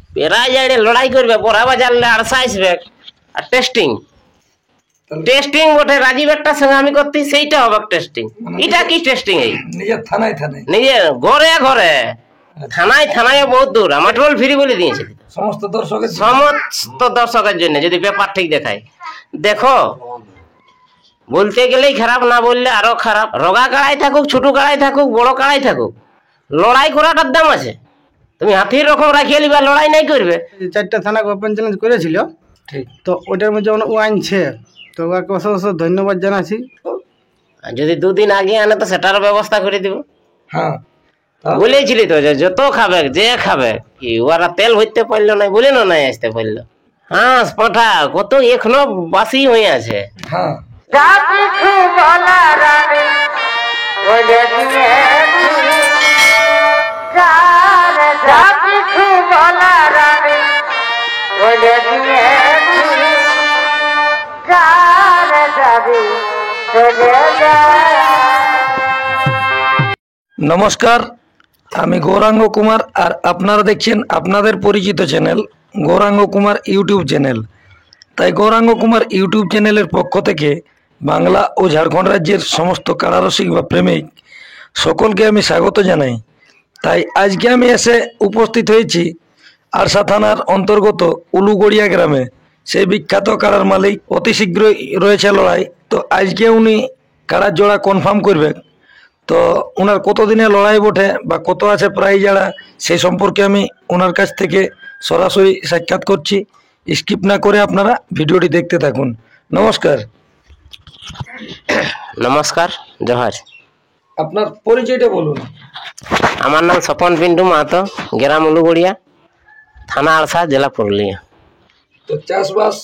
এরা যাইলে লড়াই করবে, বড়া বাজারলে আড়সা আসবে। আর টেস্টিং টেস্টিং বটে, রাজীব একটা সঙ্গে আমি করতে, সেইটা হবে টেস্টিং। এটা কি টেস্টিং? এই নিজের থানায় থানায়, নিজের ঘরে ঘরে, থানায় থানায় বহুত দূর। আমার টোল ফ্রি বলে দিয়েছে সমস্ত দর্শকের জন্য, যদি পেপার ঠিক দেখায়। দেখো, বলতে গেলেই খারাপ, না বললে আরো খারাপ। রোগা কাড়াই থাকুক, ছোট কাড়াই থাকুক, বড় কাড়াই থাকুক, লড়াই করাটার দাম আছে। তুমি হাতির রকম রাখিয়ে নিবা, লড়াই নাই করবে। 4টা থানা ওপেন চ্যালেঞ্জ করেছিল, ঠিক। তো ওইটার মধ্যে ও আনছে, তো ওকে অবশ্য অবশ্য ধন্যবাদ জানাচ্ছি। যদি 2 দিন আগে আনে তো সেটার ব্যবস্থা করে দিব। হ্যাঁ, বলেছিলি তো যে যত খাবে, যে খাবে, কি ওরা তেল হইতে পারলো না, বলে না নাই আসতে পারলো। হাঁস পাঠা কত এখনো বাসি হয়ে আছে। হ্যাঁ, নমস্কার, আমি গৌরাঙ্গ কুমার, আর আপনারা দেখছেন আপনাদের পরিচিত channel Gouranga Kumar YouTube channel. তাই গৌরাঙ্গ কুমার ইউটিউব চ্যানেলের পক্ষ থেকে বাংলা ও ঝাড়খণ্ড রাজ্যের সমস্ত কারারসিক বা প্রেমিক সকলকে আমি স্বাগত জানাই। তাই আজকে আমি এসে উপস্থিত হয়েছি আরসা থানার অন্তর্গত উলুগড়িয়া গ্রামে। সেই বিখ্যাত কারার মালিক অতি শীঘ্রই রয়েছে লড়াই, তো আজকে উনি কারার জোড়া কনফার্ম করবে। তো ওনার কতদিনে লড়াই বটে বা কত আছে প্রাইজ যারা, সেই সম্পর্কে আমি ওনার কাছ থেকে সরাসরি সাক্ষাৎ করছি। স্কিপ না করে আপনারা ভিডিওটি দেখতে থাকুন। নমস্কার। নমস্কার, জোহার। আপনার পরিচয়টা বলুন। আমার নাম স্বপন পিন্টু মাহাতো, গ্রাম উলুগড়িয়া, থানা আড়সা, জেলা পুরুলিয়া। তো চাষবাস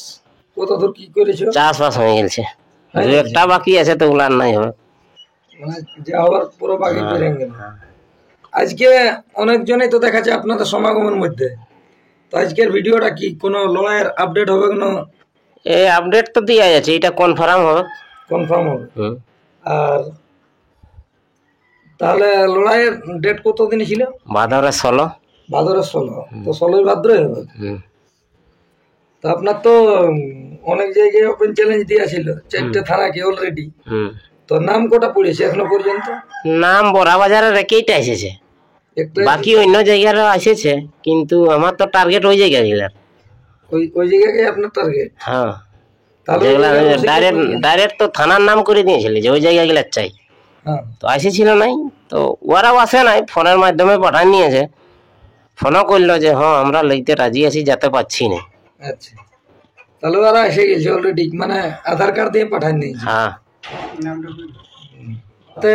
কত দূর কি করেছো? চাষবাস হয়ে গেছে, দু একটা বাকি আছে, তো ওগুলো আর নাই হবে, মানে যা হওয়ার পুরো বাকি করে গেল। আজকে অনেকজনই তো দেখাচ্ছে আপনাদের সমাগমের মধ্যে, তো আজকের ভিডিওটা কি কোনো লড়াইয়ের আপডেট হবে? কোনো এই আপডেট তো দেওয়া যাচ্ছে, এটা কনফার্ম হবে। কনফার্ম হবে। আর তাহলে লড়াইয়ের ডেট কত দিন ছিল? ভাদরের 16। ভাদরের 16, তো 16ই ভাদ্রই হবে। তো আপনার তো অনেক জায়গায় ওপেন চ্যালেঞ্জ দেওয়া ছিল 4টে থানাকে অলরেডি, তো নাম কটা পড়েছে এখনো পর্যন্ত? নাম বড়া বাজারে রেখেইটা এসেছে, বাকি অন্য জায়গায় এসেছে, কিন্তু আমার তো টার্গেট ওই জায়গা গেলার, ওই জায়গায় আপনার টার্গেট। হ্যাঁ, ডাইরেক্ট তো থানার নাম করে দিয়েছিল যে ওই জায়গা গেলে চাই। তো আসেছিল নাই, তো ওরাও আসে নাই, ফোনের মাধ্যমে পাঠান নিয়েছে। ফোনও করলো যে হ্যাঁ আমরা লইতে রাজি আছি, যেতে পারছি না। আচ্ছা, তাহলে ওরা এসে গেছে অলরেডি, মানে আধার কার্ড দিয়ে পাঠান নিয়েছে। হ্যাঁ, তো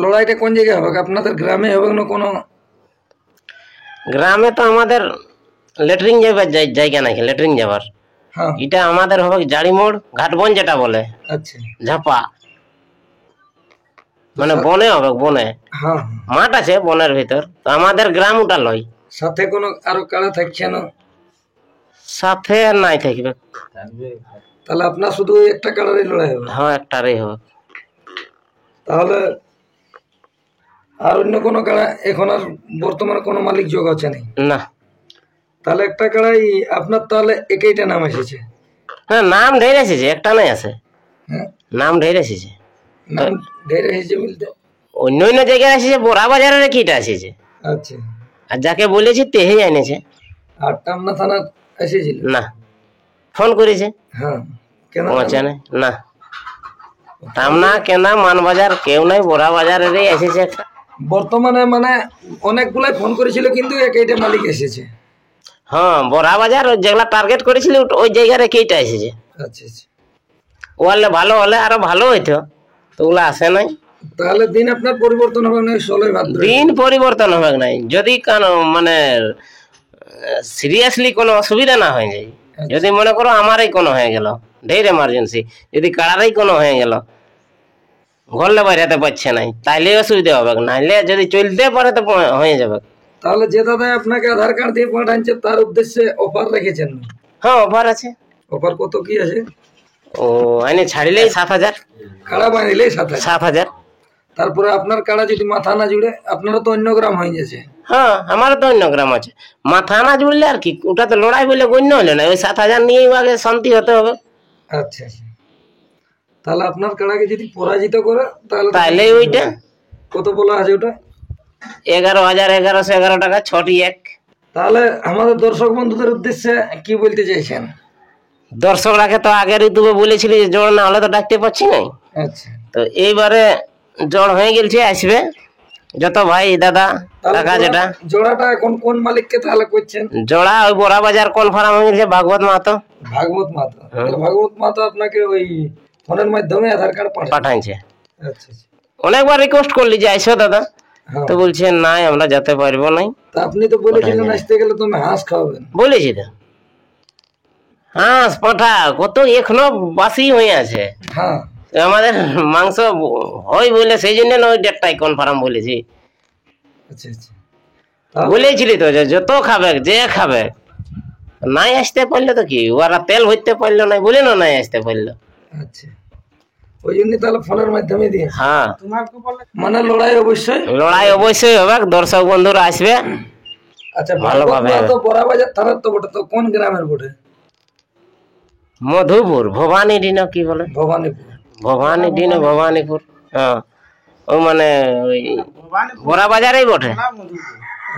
লড়াইটা কোন জায়গায় হবে? আপনাদের গ্রামে হবে না? কোনো গ্রামে তো আমাদের লেটরিং যাবার জায়গা নাকি, লেটরিং যাবার, এটা আমাদের হবে জাড়িমোড় ঘাটবন যেটা বলে। আচ্ছা, ঝাপা মানে বনে হবে, বনে মাঠ আছে বনের ভিতর, তো আমাদের গ্রাম ওটা লয়। সাথে কোনো আরো কারা থাকছে না? সাথে নাই থাকবে। তাহলে আপনার শুধু একটা কারারই লড়াই হবে? হ্যাঁ, একটারই হবে। তাহলে আর অন্য কোনো কারা এখন আর বর্তমানে কোনো মালিক যোগ আছে না? তাহলে একটা কারাই আপনার, তাহলে একইটা নাম এসেছে? হ্যাঁ, নাম ঢের এসেছে, একটা নাই আছে। নাম ঢের এসেছে। নাম ঢের এসেছে বলতে অন্য অন্য জায়গায় এসেছে, বড়া বাজারে রেখেটা এসেছে। আচ্ছা, আর যাকে বলেছি তেহে এনেছে। আর টামনা থানার এসেছিল না? ফোন করেছে। হ্যাঁ, কেন পৌঁছে নাই না? টামনা কেনা মানবাজার কেউ নাই, বড়া বাজারে এসেছে একটা। বর্তমানে মানে অনেকগুলাই ফোন করেছিল, কিন্তু একইটা মালিক এসেছে। হ্যাঁ, বড়া বাজার যেগুলা টার্গেট করেছিল ওই জায়গায় রেখেইটা এসেছে। আচ্ছা আচ্ছা, ওয়ালে ভালো হলে আরো ভালো হইতো, তো ওগুলা আসে নাই। তাহলে দিন আপনার পরিবর্তন হবে না? 16ই ভাদ্র দিন পরিবর্তন হবে নাই, যদি মানে সিরিয়াসলি কোনো অসুবিধা না হয়ে যায়। যদি মনে করো আমারই কোনো হয়ে গেল, ঢের এমার্জেন্সি, যদি কারারই কোনো হয়ে গেল, ঘরলে বাইরেতে পারছে নাই, তাইলে অসুবিধা হবে, নাইলে যদি চলতে পারে তো হয়ে যাবে। তাহলে যে দাদা আপনাকে আধার কার্ড দিয়ে পাঠাচ্ছে, তার উদ্দেশ্যে অফার রেখেছেন? হ্যাঁ, অফার আছে। অফার কত কি আছে? ও আইনে ছাড়িলেই 7,000, কাড়া বাঁধিলেই 7,000। তারপরে আপনার কাড়া যদি মাথা না জুড়ে আপনারা তো অন্য গ্রাম হয়ে গেছে। হ্যাঁ আমারও তো অন্য গ্রাম আছে, মাথা না জুড়লে আর কি, ওটা তো লড়াই বলে গণ্য হলো না, ওই 7,000 নিয়েই আগে শান্তি হতে হবে। আচ্ছা আচ্ছা, তাহলে আপনার কাড়াকে যদি পরাজিত করে তাহলে তাহলে ওইটা কত বলা আছে ওটা? 11,1111 টাকা 6টি 1। তাহলে আমাদের দর্শক বন্ধুদের উদ্দেশ্যে কি বলতে চাইছেন? দর্শকরাকে তো আগের ইউটিউবে বলেছিলি যে জোর না হলে তো ডাকতে পারছি না, আচ্ছা, তো এইবারে জোর হয়ে গেছে, আসবে যত ভাই দাদা টাকা যেটা। জোড়াটা এখন কোন মালিককে তাহলে করছেন? জোড়া ওই বড়া বাজার কনফার্ম হয়ে গেছে ভাগবত মাহাতো। ভাগবত মাহাতো? ভাগবত মাহাতো আপনাকে ওই ফোনের মাধ্যমে আধার কার্ড পাঠাইছে। আচ্ছা আচ্ছা, অনেকবার রিকোয়েস্ট করলি যে আইসো দাদা, হ্যাঁ। তো বলছেন নাই আমরা যেতে পারবো নাই। তা আপনি তো বলেছিলেন আসতে গেলে তুমি হাঁস খাওয়াবেন। বলেছি তো হাঁস পাঠা কত এখনো বাসি হয়ে আছে, হ্যাঁ আমাদের মাংস হয় বলে সেই জন্য ওই ডেটটাই কনফার্ম বলেছি। আচ্ছা আচ্ছা, বলেছিলি তো যে যত খাবে যে খাবে, নাই আসতে পারলো তো কি, ওরা তেল হইতে পারলো না বলে না নাই আসতে পারলো। আচ্ছা, ওই জন্য তাহলে ফোনের মাধ্যমে দিয়ে। হ্যাঁ মানে লড়াই অবশ্যই, লড়াই অবশ্যই হবে, দর্শক বন্ধুরা আসবে। আচ্ছা, ভালোভাবে তো বড়া বাজার থানার তো বটে, তো কোন গ্রামের বটে? মধুপুর ভবানী ডিন কি বলে, ভবানীপুর। ভবানী ডিন ভবানীপুর। হ্যাঁ ও মানে ওই বড়া বাজারেই বটে।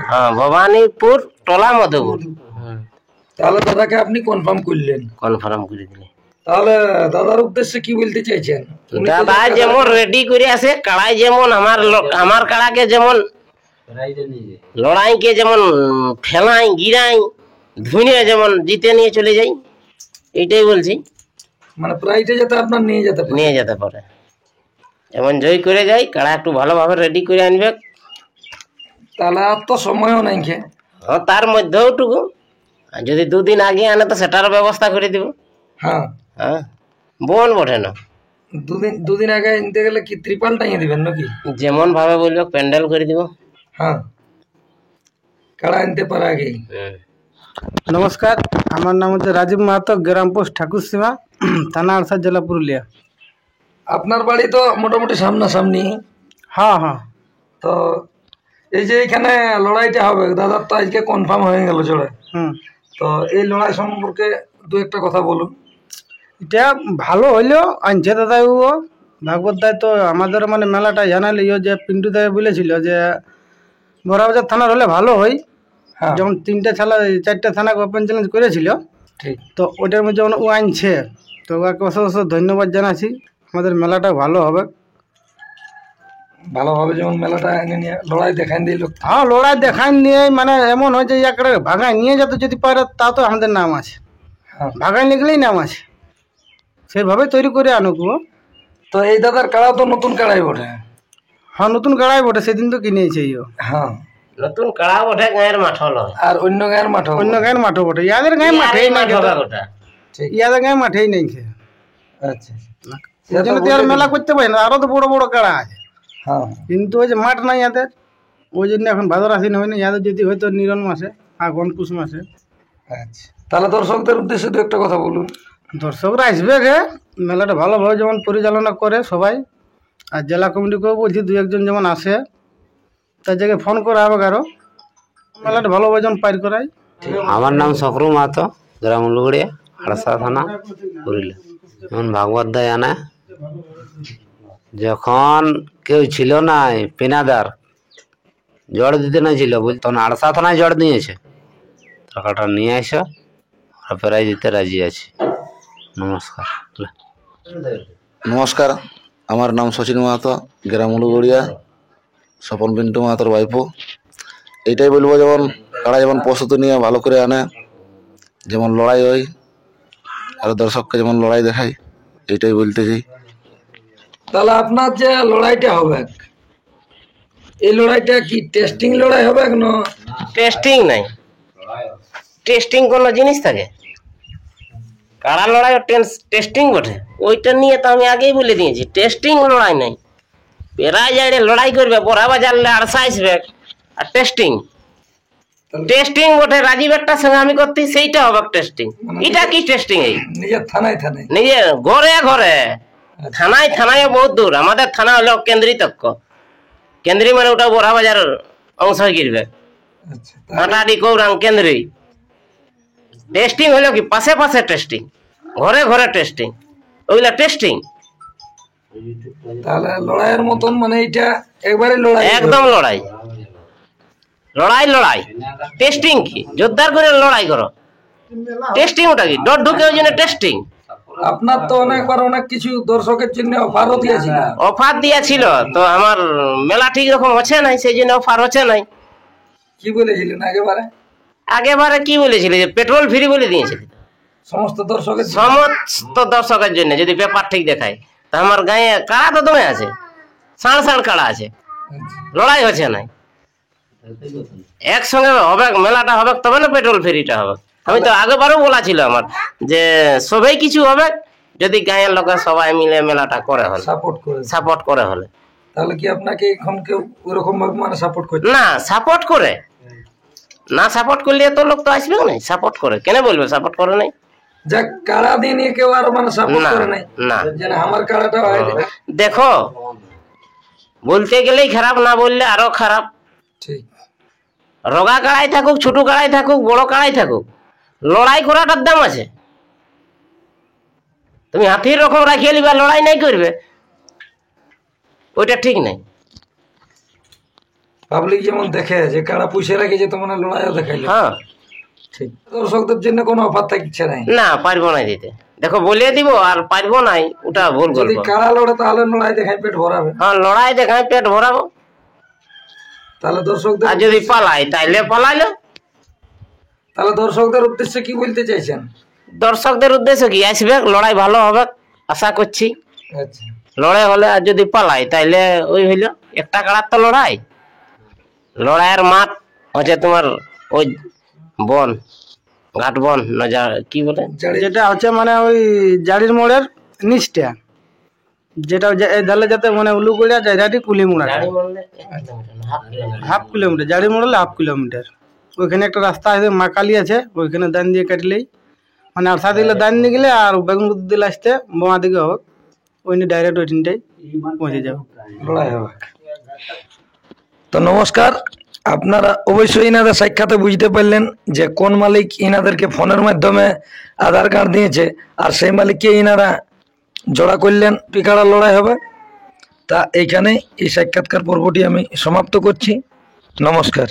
হ্যাঁ ভবানীপুর টলা মধুপুর। তাহলে দাদাকে আপনি কনফার্ম করলেন? কনফার্ম করে দিলে। তাহলে দাদার উদ্দেশ্যে কি বলতে চাইছেন? দাদা যেমন রেডি করে আসে কাড়াই, যেমন আমার কাড়াকে যেমন লড়াইকে যেমন ফেলাই গিরাই ধুনে যেমন জিতে নিয়ে চলে যাই, এইটাই বলছি। মানে প্রাইজে যাতে আপনার নিয়ে যেতে পারে, যেমন জয় করে যাই, কাড়া একটু ভালোভাবে রেডি করে আনবে। তাহলে আর তো সময়ও নাই খে। হ্যাঁ তার মধ্যেও টুকু, আর যদি 2 দিন আগে আনে তো সেটারও ব্যবস্থা করে দিব। হ্যাঁ হ্যাঁ বোন বটে না, দুদিন আগে আনতে গেলে কি ত্রিপাল টাঙিয়ে দিবেন নাকি? যেমন ভাবে বলবে প্যান্ডেল করে দিব। হ্যাঁ কাড়া আনতে পারে আগেই। নমস্কার, আমার নাম হচ্ছে রাজীব মাহাতো, গ্রাম পোস্ট ঠাকুরসীমা, থানা আরসা, জেলা পুরুলিয়া। আপনার বাড়ি তো মোটামুটি সামনাসামনি। হ্যাঁ হ্যাঁ, তো এই যে এখানে লড়াইটা হবে, দাদার তো আজকে কনফার্ম হয়ে গেল জোড়া। তো এই লড়াই সম্পর্কে 2-1 কথা বলুন। এটা ভালো হইলেও আনছে দাদা, ও ভাগবত দায় তো আমাদের মানে মেলাটা জানালি যে পিন্টু দায় বলেছিল যে বড়াবাজার থানার হলে ভালো হয়। হ্যাঁ যেমন 4টে থানাকে ওপেন চ্যালেঞ্জ করেছিল, ঠিক, তো ওটার মধ্যে যেমন ও আনছে, তো ওকে অবশ্য ধন্যবাদ জানাচ্ছি। আমাদের মেলাটা ভালো হবে, ভালোভাবে যেমন মেলাটা এনে নিয়ে লড়াই দেখান দিল। হ্যাঁ লড়াই দেখাই নিয়ে মানে এমন হয় যে একটা ভাগায় নিয়ে যেতে যদি পারে তা তো আমাদের নাম আছে, হ্যাঁ ভাগায় নিয়ে নাম আছে, সেইভাবে তৈরি করে আনুক। তো এই দাদার কাড়া তো নতুন কাড়াই বটে। হ্যাঁ নতুন কাড়াই বটে, সেদিন তো কিনেছে। হ্যাঁ নতুন কাড়া বটে, গায়ের মাঠ হলো, আর অন্য গায়ের মাঠ, অন্য গায়ের মাঠও বটে, ইয়াদের গায়ে মাঠেই নাই, ইয়াদের গায়ে মাঠেই নেই। আচ্ছা, সেই জন্য তো আর মেলা করতে পারি না, আরো তো বড় বড় কাড়া আছে, হ্যাঁ কিন্তু ওই যে মাঠ নাই ইয়াদের, ওই জন্য এখন ভাদর আসিন হয় না। ইয়াদের যদি হয়তো নিরন মাসে, আগুন পুষ মাসে। আচ্ছা, তাহলে দর্শকদের উদ্দেশ্যে 2-1 কথা বলুন। দর্শকরা আসবে গে, মেলাটা ভালোভাবে যেমন পরিচালনা করে সবাই, আর জেলা কমিটিকেও বলছি 2-1 জন যেমন আসে, তার জায়গায় ফোন করা হবে কারো, মেলাটা ভালোভাবে যেমন পার করাই। আমার নাম সকরু মাহাতো, গ্রাম উলুগড়িয়া, আড়সা থানা, পুরুলিয়া। যেমন ভাগবত দায় আনে, যখন কেউ ছিল না পেনাদার, জড় দিতে না ছিল, তখন আড়সা থানায় জড় দিয়েছে, টাকাটা নিয়ে আসো, প্রায় দিতে রাজি আছি। নমস্কার। নমস্কার, আমার নাম সচিন মাহাতো, গ্রাম উলুগড়িয়া, স্বপন পিন্টু মাহাতোর ভাইপো। এইটাই বলবো, যেমন কাড়া যেমন প্রস্তুতি নিয়ে ভালো করে আনে, যেমন লড়াই হয়, আর দর্শককে যেমন লড়াই দেখায়, এইটাই বলতে চাই। তাহলে আপনার যে লড়াইটা হবে, এই লড়াইটা কি টেস্টিং লড়াই হবে না? টেস্টিং নাই, টেস্টিং কোনো জিনিস থাকে? কাড়া লড়াই টেস্টিং বটে, ওইটা নিয়ে তো আমি আগেই বলে দিয়েছি, টেস্টিং লড়াই নাই। পেরাই যাইলে লড়াই করবে, বড়া বাজারলে আড়সা আসবে, আর টেস্টিং বটে রাজীবেরটার সঙ্গে আমি করতে, সেইটা হবে টেস্টিং। এটা কি টেস্টিং? এই নিজের থানায় নিজের ঘরে ঘরে, থানায় বহুত দূর, আমাদের থানা হলো কেন্দ্রিতক্ষ, কেন্দ্রি মানে ওটা বড়া বাজার অংশ গিরবে আচ্ছা কাটাডি কৌরাং কেন্দ্রি টেস্টিং হলো কি পাশে পাশে টেস্টিং ঘরে ঘরে টেস্টিং ওইগুলা টেস্টিং তাহলে লড়াইয়ের মতন মানে এটা একবারে লড়াই একদম লড়াই লড়াই লড়াই টেস্টিং কি জোরদার করে লড়াই করো টেস্টিং ওটা কি ডট ঢুকে ওই জন্য টেস্টিং আপনার তো অনেকবার অনেক কিছু দর্শকের জন্য অফারও দিয়েছিল অফার দিয়েছিল তো আমার মেলা ঠিক রকম হচ্ছে নাই সেই জন্য অফার হচ্ছে নাই কি বলেছিলেন একেবারে আগেবারে কি বলেছিল যে পেট্রোল ফ্রি বলে দিয়েছিল সমস্ত দর্শকের জন্য? সমস্ত দর্শকের জন্য যদি ব্যাপার ঠিক দেখায় তা আমার গায়ে কাড়া তো দমে আছে সাড় সাড় কাড়া আছে লড়াই হচ্ছে নাই একসঙ্গে হবে মেলাটা হবে তবে না পেট্রোল ফ্রিটা হবে আমি তো আগেবারও বলা ছিল আমার যে সবাই কিছু হবে যদি গায়ের লোক সবাই মিলে মেলাটা করে হলে সাপোর্ট করে সাপোর্ট করে হলে তাহলে কি আপনাকে এখন কেউ ওরকম ভাবে মানে সাপোর্ট করছে না সাপোর্ট করে না সাপোর্ট করলে তো লোক তো আসবে না সাপোর্ট করে কেন বলবে সাপোর্ট করে নাই যা কাড়া দিয়ে নিয়ে কেউ আর মানে সাপোর্ট না, করে নাই না। যেন আমার কাড়াটা হয় দেখো বলতে গেলেই খারাপ না বললে আরো খারাপ ঠিক রোগা কাড়াই থাকুক ছোট কাড়াই থাকুক বড় কাড়াই থাকুক লড়াই করাটার দাম আছে তুমি হাতির রকম রাখিয়ে নিবা লড়াই নাই করবে ওইটা ঠিক নাই পাবলিক যেমন দেখে যে কাড়া পুষে রেখেছে তো মানে লড়াইও দেখাইলো হ্যাঁ ঠিক দর্শকদের জন্য কোনো অফার থাকছে নাই না পারবো না দিতে দেখো বলে দিব আর পারবো নাই ওটা ভুল যদি গল্প কাড়া লড়ে তাহলে লড়াই দেখায় পেট ভরাবে হ্যাঁ লড়াই দেখায় পেট ভরাবো তাহলে দর্শকদের আর যদি পালাই তাইলে পালাইলো তাহলে দর্শকদের উদ্দেশ্যে কি বলতে চাইছেন দর্শকদের উদ্দেশ্য কি আসবে লড়াই ভালো হবে আশা করছি আচ্ছা লড়াই হলে আর যদি পালাই তাইলে ওই হইল একটা কাড়ার তো লড়াই লড়াইয়ের মাঠ হচ্ছে তোমার ওই বন ঘাট বন না কি বলে যেটা হচ্ছে মানে ওই জারির মোড়ের নিচটা যেটা এই ধারে যাতে মানে উলুগুড়িয়া জায়গাটি কুলিমুড়া হাফ কিলোমিটার জারি মোড় হলে হাফ কিলোমিটার ওইখানে একটা রাস্তা আছে মা কালী আছে ওইখানে দান দিয়ে কাটলেই মানে আশা দিলে দান দিয়ে গেলে আর বেগুন দিলে আসতে বোমা দিকে হবে ওই নিয়ে ডাইরেক্ট ওইখানটাই পৌঁছে যাবে লড়াই হবে তো নমস্কার আপনারা অবশ্যই ইনাদের সাক্ষাতে বুঝতে পারলেন যে কোন মালিক ইনাদেরকে ফোনের মাধ্যমে আধার কার্ড দিয়েছে আর সেই মালিককে ইনারা জোড়া করলেন পিকাড়া লড়াই হবে তা এইখানে এই সাক্ষাৎকার পর্বটি আমি সমাপ্ত করছি নমস্কার।